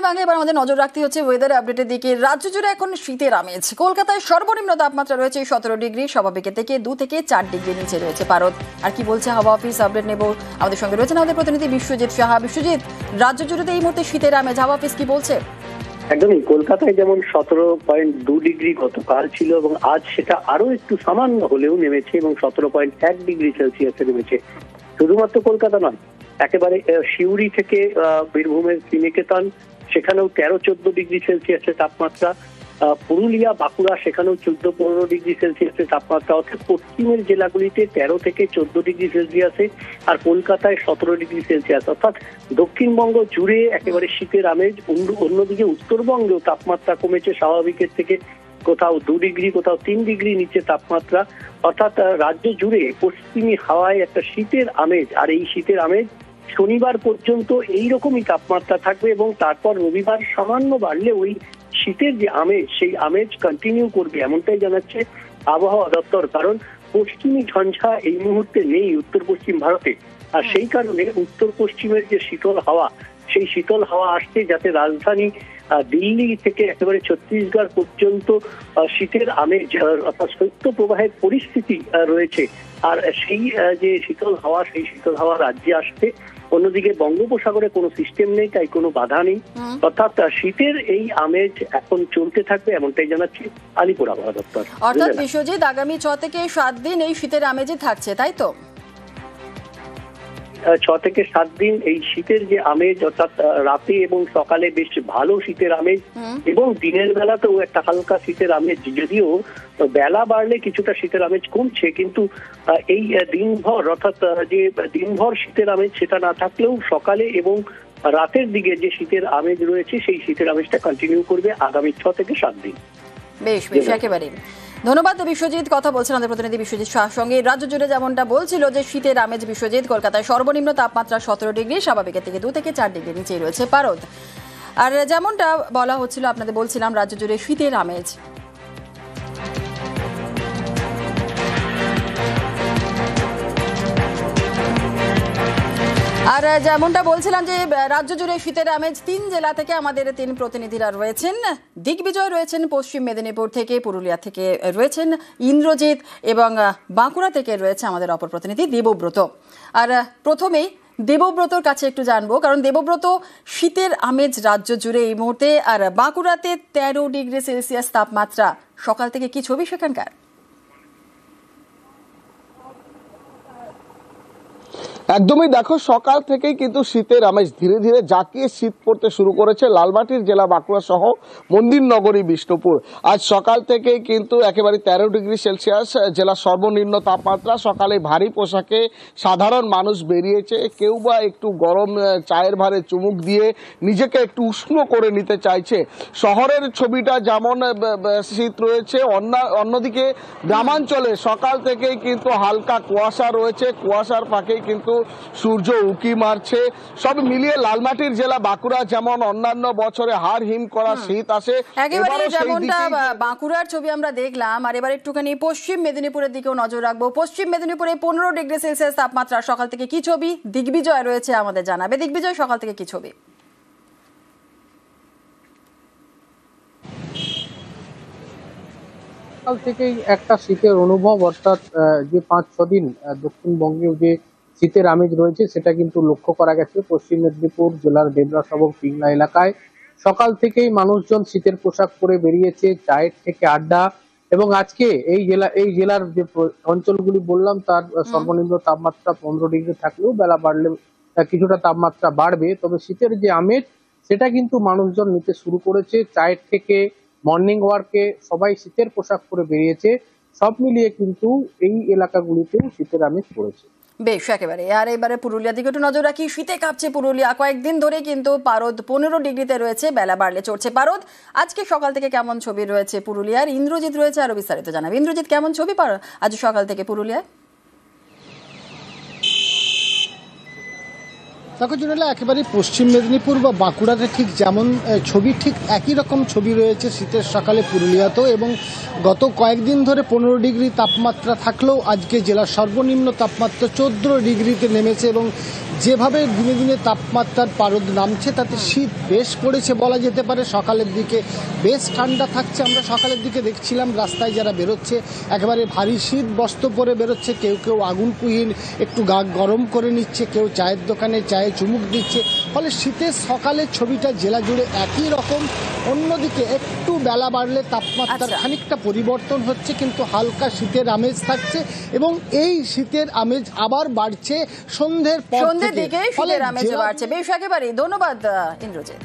বাংলা এবার আমাদের নজর রাখতে হচ্ছে ওয়েদার আপডেটের দিকে। রাজ্য জুড়ে এখন শীতের আমেজ। কলকাতায় সর্বনিম্ন তাপমাত্রা রয়েছে 17 ডিগ্রি, স্বাভাবিকের থেকে 2 থেকে 4 ডিগ্রি নিচে রয়েছে পারদ। আর কি বলছে হাওয়া অফিস, আপডেট নেব। আমাদের সঙ্গে রয়েছেন আমাদের প্রতিনিধি বিশ্বজিৎ সাহা। বিশ্বজিৎ, রাজ্য জুড়ে এই মুহূর্তে শীতের আমেজ, হাওয়া অফিস কি বলছে? একদমই, কলকাতায় যেমন 17.2 ডিগ্রি গতকাল ছিল এবং আজ সেটা আরো একটু সামান্য হলেও নেমেছে এবং 17.1 ডিগ্রি সেলসিয়াসে নেমেছে। শুধুমাত্র কলকাতা নয়, একেবারে সিউড়ি থেকে বীরভূমের শ্রীনিকেতন, সেখানেও 13-14 ডিগ্রি সেলসিয়াসের তাপমাত্রা। পুরুলিয়া, বাঁকুড়া, সেখানেও 14-15 ডিগ্রি সেলসিয়াসের তাপমাত্রা। অর্থাৎ পশ্চিমের জেলাগুলিতে 13 থেকে 14 ডিগ্রি সেলসিয়াসে, আর কলকাতায় 17 ডিগ্রি সেলসিয়াস। অর্থাৎ দক্ষিণবঙ্গ জুড়ে একেবারে শীতের আমেজ। অন্যদিকে উত্তরবঙ্গেও তাপমাত্রা কমেছে স্বাভাবিকের থেকে, কোথাও 2 ডিগ্রি, কোথাও 3 ডিগ্রি নিচে তাপমাত্রা। অর্থাৎ রাজ্য জুড়ে পশ্চিমী হাওয়ায় একটা শীতের আমেজ। আর এই শীতের আমেজ শনিবার পর্যন্ত এইরকমই তাপমাত্রা থাকবে এবং তারপর রবিবার সামান্য বাড়লে ওই শীতের যে আমেজ, সেই আমেজ কন্টিনিউ করবে, এমনটাই জানাচ্ছে আবহাওয়া দপ্তর। কারণ পশ্চিমী ঝঞ্ঝা এই মুহূর্তে নেই উত্তর পশ্চিম ভারতে, আর সেই কারণে উত্তর পশ্চিমের যে শীতল হাওয়া, সেই শীতল হাওয়া আসছে, যাতে রাজধানী দিল্লি থেকে একেবারে ছত্তিশগড় পর্যন্ত শীতের আমেজ অর্থাৎ শৈত্য প্রবাহের পরিস্থিতি রয়েছে। আর সেই যে শীতল হাওয়া, সেই শীতল হাওয়া রাজ্যে আসবে। অন্যদিকে বঙ্গোপসাগরে কোনো সিস্টেম নেই, তাই কোনো বাধা নেই। অর্থাৎ শীতের এই আমেজ এখন চলতে থাকবে, এমনটাই জানাচ্ছে আলিপুর আবহাওয়া দপ্তর। অর্থাৎ বিশ্বজিৎ, আগামী 6 থেকে 7 দিন এই শীতের আমেজই থাকছে, তাই তো? 6 থেকে 7 দিন এই শীতের যে আমেজ, অর্থাৎ রাতে এবং সকালে বেশ ভালো শীতের আমেজ এবং দিনের বেলাতেও একটা হালকা শীতের আমেজ। যদিও বেলা বাড়লে কিছুটা শীতের আমেজ কমছে, কিন্তু এই দিনভর, অর্থাৎ যে দিনভর শীতের আমেজ সেটা না থাকলেও সকালে এবং রাতের দিকে যে শীতের আমেজ রয়েছে, সেই শীতের আমেজটা কন্টিনিউ করবে আগামী 6 থেকে 7 দিন। বেশ বেশ, একেবারে ধন্যবাদ বিশ্বজিৎ। কথা বলছেন আমাদের প্রতিনিধি বিশ্বজিৎ শাহর সঙ্গে। রাজ্য জুড়ে যেমনটা বলছিল যে শীতের আমেজ বিশ্বজিৎ, কলকাতায় সর্বনিম্ন তাপমাত্রা 17 ডিগ্রি, স্বাভাবিকের থেকে 2 থেকে 4 ডিগ্রি নিচেই রয়েছে পারদ। আর যেমনটা বলা হচ্ছিল, আপনাদের বলছিলাম রাজ্য জুড়ে শীতের আমেজ। আর যেমনটা বলছিলাম যে রাজ্য জুড়ে শীতের আমেজ। 3 জেলা থেকে আমাদের 3 প্রতিনিধিরা রয়েছেন। দিগ্বিজয় রয়েছেন পশ্চিম মেদিনীপুর থেকে, পুরুলিয়া থেকে রয়েছেন ইন্দ্রজিৎ, এবং বাঁকুড়া থেকে রয়েছে আমাদের অপর প্রতিনিধি দেবব্রত। আর প্রথমেই দেবব্রতর কাছে একটু জানবো, কারণ দেবব্রত, শীতের আমেজ রাজ্য জুড়ে এই মুহূর্তে, আর বাঁকুড়াতে 13 ডিগ্রি সেলসিয়াস তাপমাত্রা। সকাল থেকে কি ছবি সেখানকার? একদমই, দেখো সকাল থেকেই কিন্তু শীতের আমেজ ধীরে ধীরে জাঁকিয়ে শীত পড়তে শুরু করেছে লালমাটির জেলা বাঁকুড়া সহ মন্দির নগরী বিষ্ণুপুর। আজ সকাল থেকেই কিন্তু একেবারে 13 ডিগ্রি সেলসিয়াস জেলার সর্বনিম্ন তাপমাত্রা। সকালে ভারী পোশাকে সাধারণ মানুষ বেরিয়েছে, কেউ বা একটু গরম চায়ের ভারে চুমুক দিয়ে নিজেকে একটু উষ্ণ করে নিতে চাইছে। শহরের ছবিটা যেমন শীত রয়েছে, অন্যদিকে গ্রামাঞ্চলে সকাল থেকেই কিন্তু হালকা কুয়াশা রয়েছে, কুয়াশার ফাঁকেই কিন্তু সূর্য উঁকি মারছে। সব মিলিয়ে লালমাটির জেলা বাঁকুড়া যেমন অন্যান্য বছরে হাড় হিম করা শীত আসে, একেবারে যেমনটা বাঁকুড়ার ছবি আমরা দেখলাম। আর এবার একটুখানি পশ্চিম মেদিনীপুরের দিকেও নজর রাখবো। পশ্চিম মেদিনীপুরে 15 ডিগ্রি সেলসিয়াস তাপমাত্রা। সকাল থেকে কি ছবি? দিগ্বিজয় রয়েছে, আমাদের জানাবে। দিগ্বিজয়, সকাল থেকে কি ছবি? সকাল থেকেই একটা শীতের অনুভব, অর্থাৎ যে 5-6 দিন দক্ষিণবঙ্গেও যে শীতের আমেজ রয়েছে সেটা কিন্তু লক্ষ্য করা গেছে পশ্চিম মেদিনীপুর জেলার দেবরাস এবং পিংলা এলাকায়। সকাল থেকেই মানুষজন শীতের পোশাক পরে বেরিয়েছে, চায়ের থেকে আড্ডা। এবং আজকে এই জেলার যে অঞ্চলগুলি বললাম, তার সর্বনিম্ন তাপমাত্রা 15 ডিগ্রি থাকলেও বেলা বাড়লে কিছুটা তাপমাত্রা বাড়বে। তবে শীতের যে আমেজ সেটা কিন্তু মানুষজন নিতে শুরু করেছে। চায়ের থেকে মর্নিং ওয়ার্কে সবাই শীতের পোশাক পরে বেরিয়েছে। সব মিলিয়ে কিন্তু এই এলাকাগুলিতেও শীতের আমেজ পড়েছে। বেশ, একেবারে। আর এবারে পুরুলিয়ার দিকে একটু নজর রাখি। শীতে কাঁপছে পুরুলিয়া। কয়েকদিন ধরে কিন্তু পারদ 15 ডিগ্রিতে রয়েছে, বেলা বাড়লে চড়ছে পারদ। আজকে সকাল থেকে কেমন ছবি রয়েছে পুরুলিয়ার? ইন্দ্রজিৎ রয়েছে, আরো বিস্তারিত জানাবে। ইন্দ্রজিৎ, কেমন ছবি আজ সকাল থেকে পুরুলিয়ায়? দেখো জুনেলা, একেবারে পশ্চিম মেদিনীপুর বা বাঁকুড়াতে ঠিক যেমন ছবি, ঠিক একই রকম ছবি রয়েছে শীতের সকালে পুরুলিয়াতেও। এবং গত কয়েকদিন ধরে 15 ডিগ্রি তাপমাত্রা থাকলেও আজকে জেলার সর্বনিম্ন তাপমাত্রা 14 ডিগ্রিতে নেমেছে। এবং যেভাবে দিনে দিনে তাপমাত্রার পারদ নামছে তাতে শীত বেশ পড়েছে বলা যেতে পারে। সকালের দিকে বেশ ঠান্ডা থাকছে, আমরা সকালের দিকে দেখছিলাম রাস্তায় যারা বেরোচ্ছে একেবারে ভারী শীত বস্ত্র পরে বেরোচ্ছে, কেউ কেউ আগুন পুহিয়ে একটু গা গরম করে নিচ্ছে, কেউ চায়ের দোকানে চায়ে চুমুক দিচ্ছে। ফলে শীতের সকালের ছবিটা জেলা জুড়ে একই রকম। অন্যদিকে একটু বেলা বাড়লে তাপমাত্রার খানিকটা পরিবর্তন হচ্ছে, কিন্তু হালকা শীতের আমেজ থাকছে। এবং এই শীতের আমেজ আবার বাড়ছে সন্ধ্যের পর থেকে। দিকে শীতের আমেজ বাড়ছে। বেশ, একেবারেই ধন্যবাদ ইন্দ্রজিৎ।